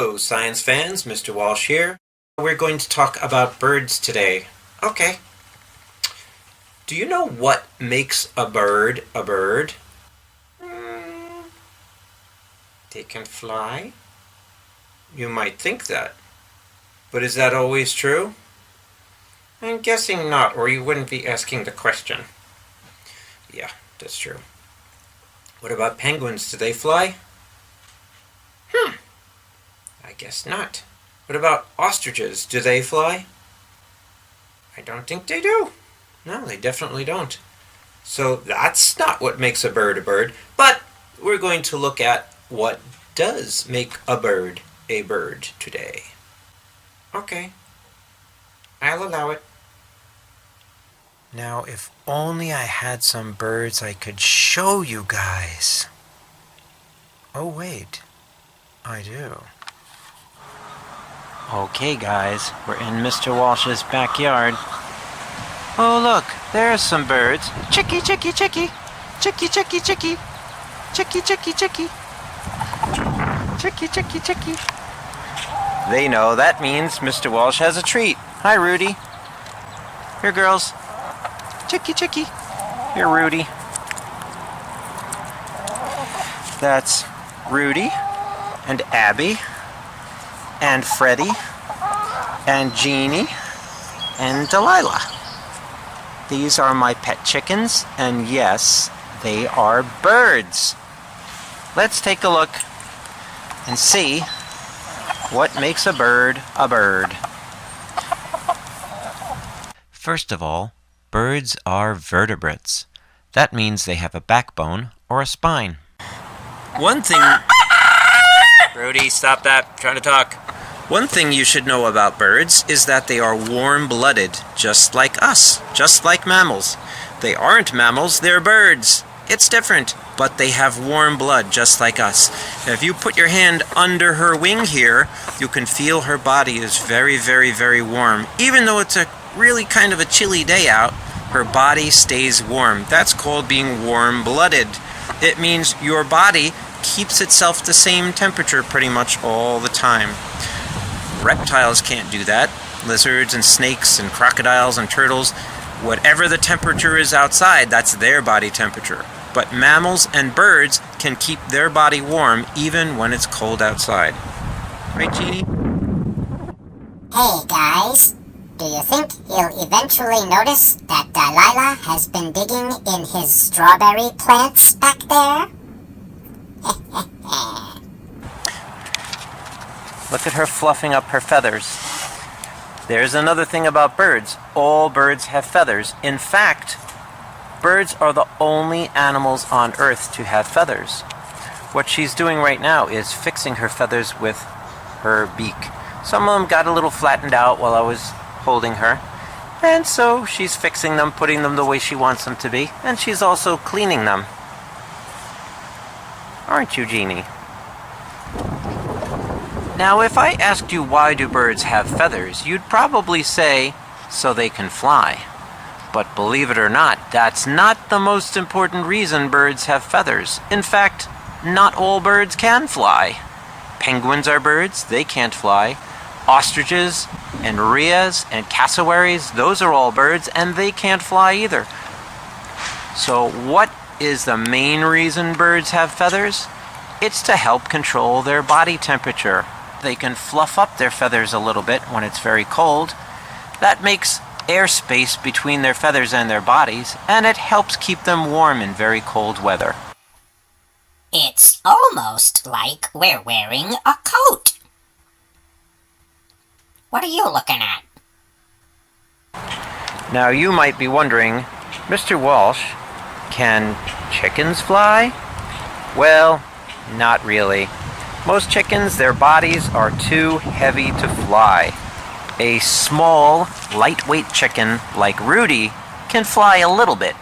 Hello, science fans. Mr. Walsh here. We're going to talk about birds today. Okay. Do you know what makes a bird a bird? They can fly? You might think that. But is that always true? I'm guessing not, or you wouldn't be asking the question. Yeah, that's true. What about penguins? Do they fly? I guess not. What about ostriches? Do they fly? I don't think they do. No, they definitely don't. So that's not what makes a bird, but we're going to look at what does make a bird today. Okay, I'll allow it. Now, if only I had some birds I could show you guys. Oh, wait, I do. Okay, guys, we're in Mr. Walsh's backyard. Oh, look, there's some birds. Chicky, chicky, chicky. Chicky, chicky, chicky. Chicky, chicky, chicky. Chicky, chicky, chicky. They know that means Mr. Walsh has a treat. Hi, Rudy. Here, girls. Chicky, chicky. Here, Rudy. That's Rudy and Abby and Freddie and Jeannie and Delilah. These are my pet chickens, and yes, they are birds. Let's take a look and see what makes a bird a bird. First of all, birds are vertebrates. That means they have a backbone or a spine. One thing... Rudy, stop that. I'm trying to talk. One thing you should know about birds is that they are warm-blooded, just like us, just like mammals. They aren't mammals, they're birds. It's different, but they have warm blood, just like us. If you put your hand under her wing here, you can feel her body is very, very, very warm. Even though it's a really kind of a chilly day out, her body stays warm. That's called being warm-blooded. It means your body keeps itself the same temperature pretty much all the time. Reptiles can't do that. Lizards and snakes and crocodiles and turtles, whatever the temperature is outside, that's their body temperature. But mammals and birds can keep their body warm even when it's cold outside. Right, Jeannie? Hey, guys. Do you think he'll eventually notice that Delilah has been digging in his strawberry plants back there? Look at her fluffing up her feathers. There's another thing about birds. All birds have feathers. In fact, birds are the only animals on Earth to have feathers. What she's doing right now is fixing her feathers with her beak. Some of them got a little flattened out while I was holding her. And so she's fixing them, putting them the way she wants them to be. And she's also cleaning them. Aren't you, Jeannie? Now, if I asked you why do birds have feathers, you'd probably say, so they can fly. But believe it or not, that's not the most important reason birds have feathers. In fact, not all birds can fly. Penguins are birds, they can't fly. Ostriches and rheas and cassowaries, those are all birds, and they can't fly either. So what is the main reason birds have feathers? It's to help control their body temperature. They can fluff up their feathers a little bit when it's very cold. That makes airspace between their feathers and their bodies, and it helps keep them warm in very cold weather. It's almost like we're wearing a coat. What are you looking at? Now you might be wondering, Mr. Walsh, can chickens fly? Well, not really. Most chickens, their bodies are too heavy to fly. A small, lightweight chicken like Rudy can fly a little bit.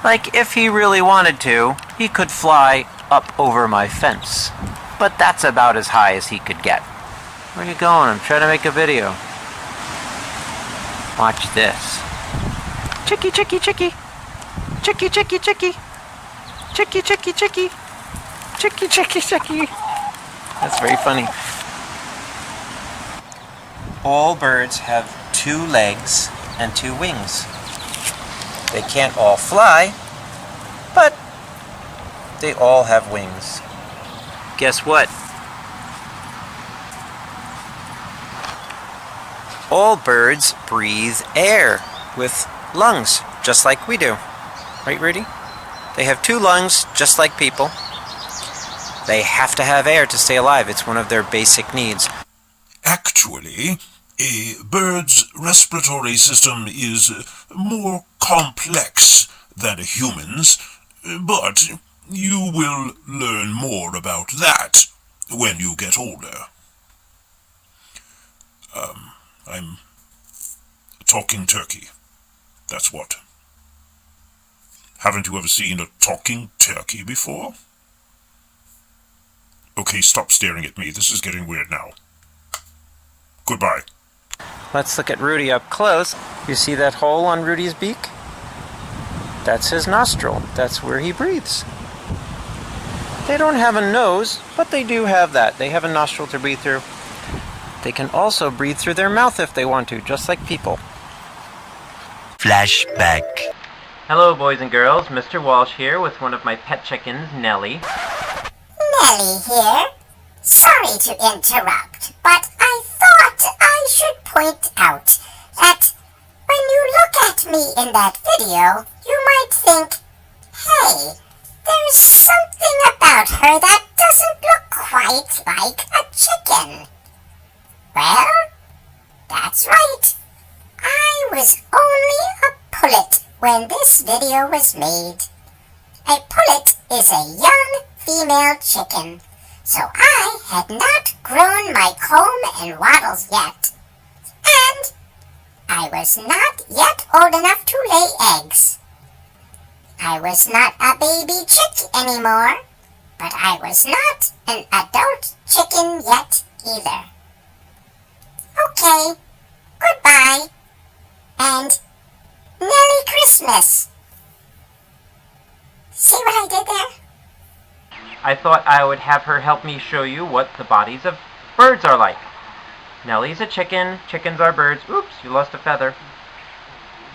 Like if he really wanted to, he could fly up over my fence. But that's about as high as he could get. Where are you going? I'm trying to make a video. Watch this. Chicky, chicky, chicky. Chicky, chicky, chicky. Chicky, chicky, chicky. Chicky, chicky, chicky. That's very funny. All birds have 2 legs and 2 wings. They can't all fly, but they all have wings. Guess what? All birds breathe air with lungs, just like we do. Right, Rudy? They have 2 lungs, just like people. They have to have air to stay alive. It's one of their basic needs. Actually, a bird's respiratory system is more complex than a human's, but you will learn more about that when you get older. I'm a talking turkey. That's what. Haven't you ever seen a talking turkey before? Okay, stop staring at me. This is getting weird now. Goodbye. Let's look at Rudy up close. You see that hole on Rudy's beak? That's his nostril. That's where he breathes. They don't have a nose, but they do have that. They have a nostril to breathe through. They can also breathe through their mouth if they want to, just like people. Flashback. Hello, boys and girls. Mr. Walsh here with one of my pet chickens, Nellie. Nellie here. Sorry to interrupt, but I thought I should point out that when you look at me in that video, you might think, hey, there's something about her that doesn't look quite like a chicken. Well, that's right. I was only a pullet when this video was made. A pullet is a young female chicken, so I had not grown my comb and wattles yet. And I was not yet old enough to lay eggs. I was not a baby chick anymore, but I was not an adult chicken yet either. Okay, goodbye, and Merry Christmas. See what I did there? I thought I would have her help me show you what the bodies of birds are like. Nellie's a chicken, chickens are birds. Oops, you lost a feather.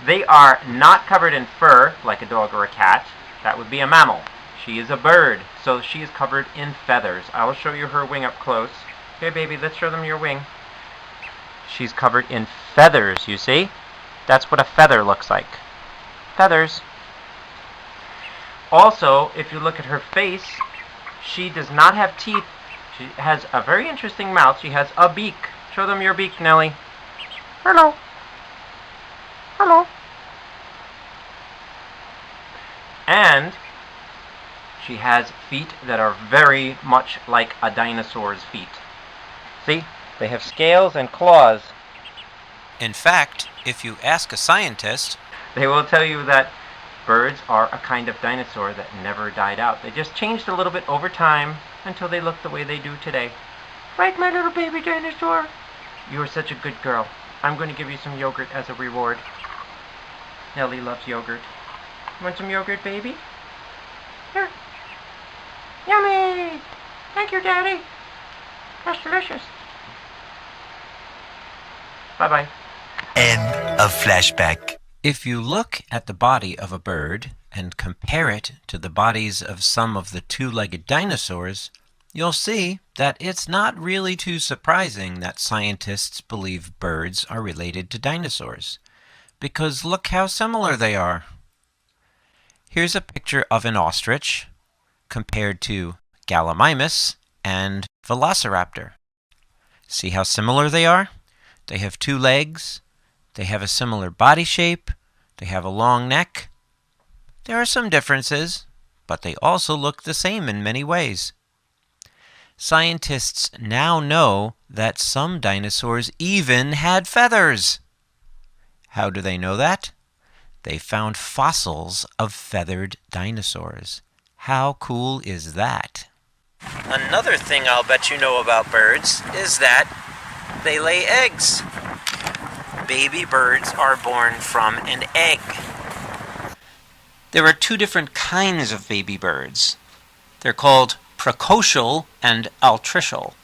They are not covered in fur like a dog or a cat. That would be a mammal. She is a bird, so she is covered in feathers. I will show you her wing up close. Here, baby, let's show them your wing. She's covered in feathers, you see? That's what a feather looks like. Feathers. Also, if you look at her face, she does not have teeth. She has a very interesting mouth. She has a beak. Show them your beak, Nellie. Hello. Hello. And she has feet that are very much like a dinosaur's feet. See? They have scales and claws. In fact, if you ask a scientist, they will tell you that birds are a kind of dinosaur that never died out. They just changed a little bit over time until they look the way they do today. Right, my little baby dinosaur? You are such a good girl. I'm going to give you some yogurt as a reward. Nellie loves yogurt. Want some yogurt, baby? Here. Yummy! Thank you, Daddy. That's delicious. Bye-bye. End of flashback. If you look at the body of a bird and compare it to the bodies of some of the 2-legged dinosaurs, you'll see that it's not really too surprising that scientists believe birds are related to dinosaurs, because look how similar they are. Here's a picture of an ostrich compared to Gallimimus and Velociraptor. See how similar they are? They have 2 legs, they have a similar body shape, they have a long neck. There are some differences, but they also look the same in many ways. Scientists now know that some dinosaurs even had feathers. How do they know that? They found fossils of feathered dinosaurs. How cool is that? Another thing I'll bet you know about birds is that they lay eggs. Baby birds are born from an egg. There are 2 different kinds of baby birds. They're called precocial and altricial.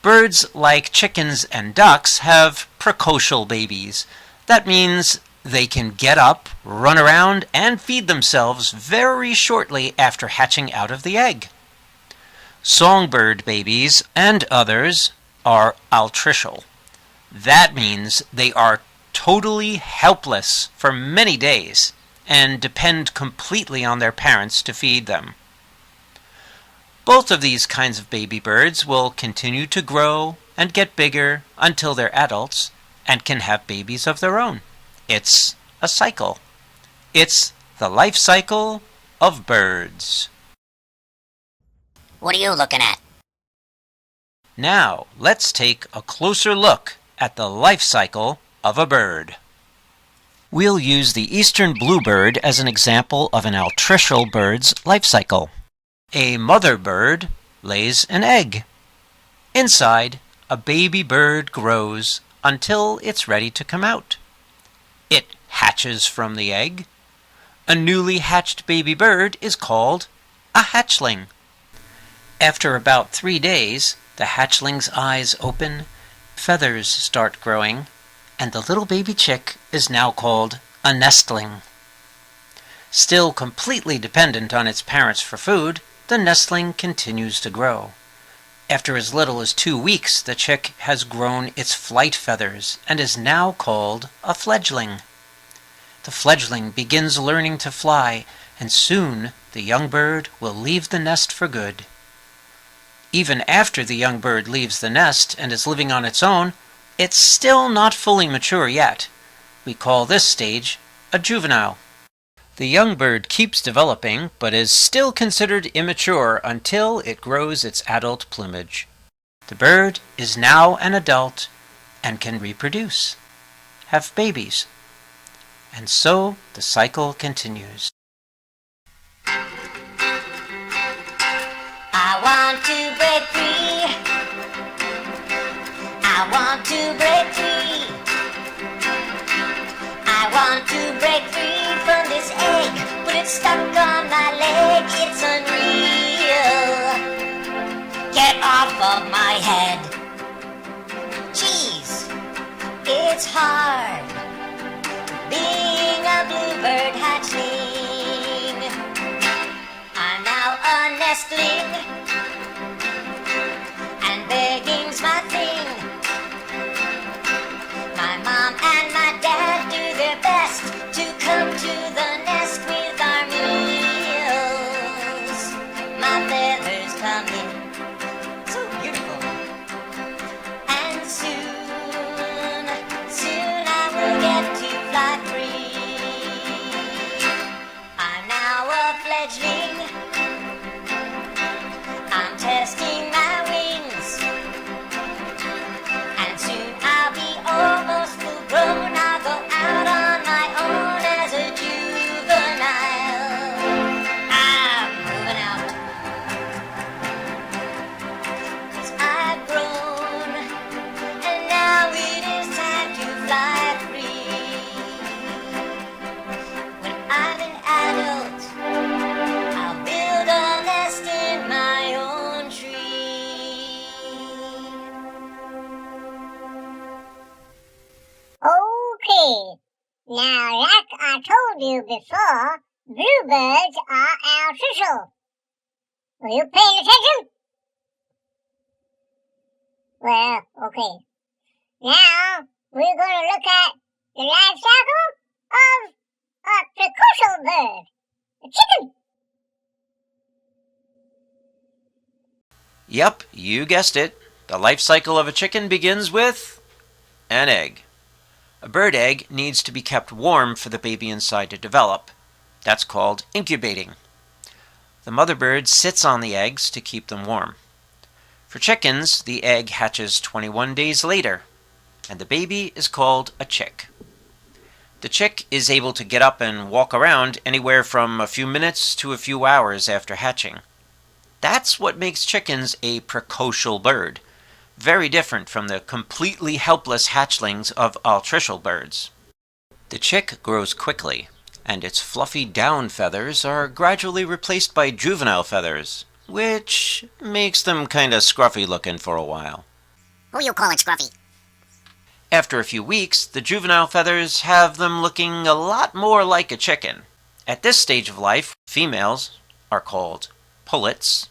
Birds like chickens and ducks have precocial babies. That means they can get up, run around, and feed themselves very shortly after hatching out of the egg. Songbird babies and others are altricial. That means they are totally helpless for many days and depend completely on their parents to feed them. Both of these kinds of baby birds will continue to grow and get bigger until they're adults and can have babies of their own. It's a cycle. It's the life cycle of birds. What are you looking at? Now, let's take a closer look at the life cycle of a bird. We'll use the eastern bluebird as an example of an altricial bird's life cycle. A mother bird lays an egg. Inside, a baby bird grows until it's ready to come out. It hatches from the egg. A newly hatched baby bird is called a hatchling. After about 3 days, the hatchling's eyes open, feathers start growing, and the little baby chick is now called a nestling. Still completely dependent on its parents for food, the nestling continues to grow. After as little as 2 weeks, the chick has grown its flight feathers and is now called a fledgling. The fledgling begins learning to fly, and soon the young bird will leave the nest for good. Even after the young bird leaves the nest and is living on its own, it's still not fully mature yet. We call this stage a juvenile. The young bird keeps developing, but is still considered immature until it grows its adult plumage. The bird is now an adult and can reproduce, have babies. And so the cycle continues. I want to break free. I want to break free. I want to break free from this egg, but it's stuck on my leg. It's unreal. Get off of my head. Jeez, it's hard being a bluebird hatchling. I'm now a nestling, and begging's my thing. My mom and my dad do their best to come to the nest with our meals. My feathers come in so beautiful, and soon I will get to fly free. I'm now a fledgling. I'm testing my wings, and soon I'll be almost full grown. I'll go out on my own as a juvenile. I'm moving out, 'cause I've grown, and now it is time to fly free. When I'm an adult, I'll build a nest in my own tree. Okay. Now, like I told you before, bluebirds are altricial. Were you paying attention? Well, okay. Now, we're going to look at the life cycle of a precocial bird, a chicken. Yep, you guessed it. The life cycle of a chicken begins with an egg. A bird egg needs to be kept warm for the baby inside to develop. That's called incubating. The mother bird sits on the eggs to keep them warm. For chickens, the egg hatches 21 days later, and the baby is called a chick. The chick is able to get up and walk around anywhere from a few minutes to a few hours after hatching. That's what makes chickens a precocial bird, very different from the completely helpless hatchlings of altricial birds. The chick grows quickly, and its fluffy down feathers are gradually replaced by juvenile feathers, which makes them kinda scruffy looking for a while. Who you calling Scruffy? After a few weeks, the juvenile feathers have them looking a lot more like a chicken. At this stage of life, females are called pullets,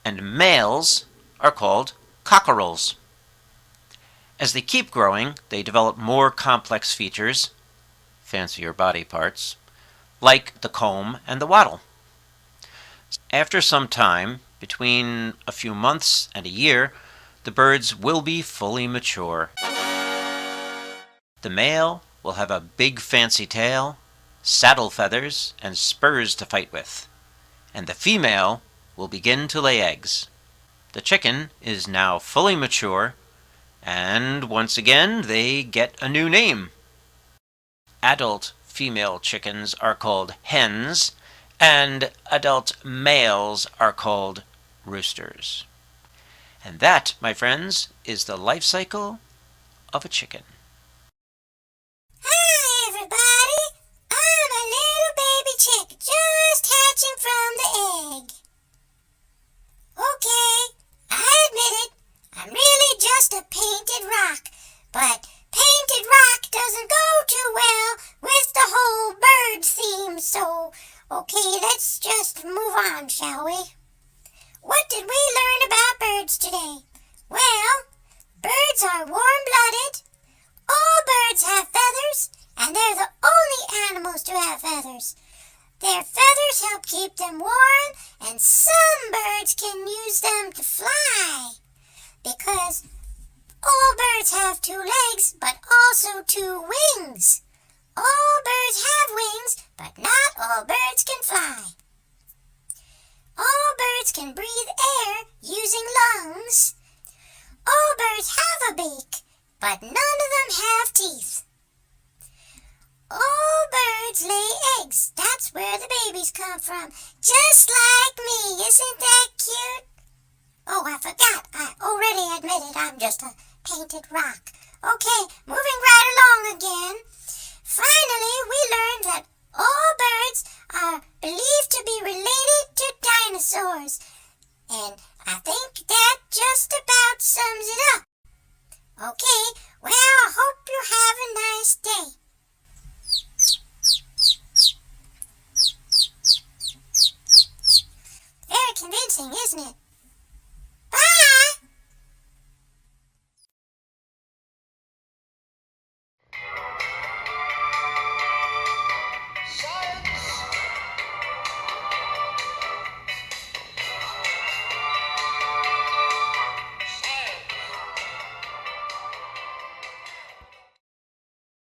and males are called cockerels. As they keep growing, they develop more complex features, fancier body parts, like the comb and the wattle. After some time, between a few months and a year, the birds will be fully mature. The male will have a big fancy tail, saddle feathers, and spurs to fight with, and the female will begin to lay eggs. The chicken is now fully mature, and once again they get a new name. Adult female chickens are called hens, and adult males are called roosters. And that, my friends, is the life cycle of a chicken. Hi, everybody. I'm a little baby chick just hatching from the egg. Okay, I admit it. I'm really just a painted rock, but painted rock doesn't go too well with the whole bird theme, so okay, let's just move on, shall we? What did we learn about birds today? Well, birds are warm-blooded. All birds have feathers, and they're the only animals to have feathers. Their feathers help keep them warm, and some birds can use them to fly. Because all birds have 2 legs, but also 2 wings. All birds have wings, but not all birds can fly. All birds can breathe air using lungs. All birds have a beak, but none of them have teeth. All birds lay eggs. That's where the babies come from. Just like me. Isn't that cute? Oh, I forgot. I already admitted I'm just a painted rock. Okay, moving right along again. Finally, we learned that all birds are believed to be related to dinosaurs. And I think that just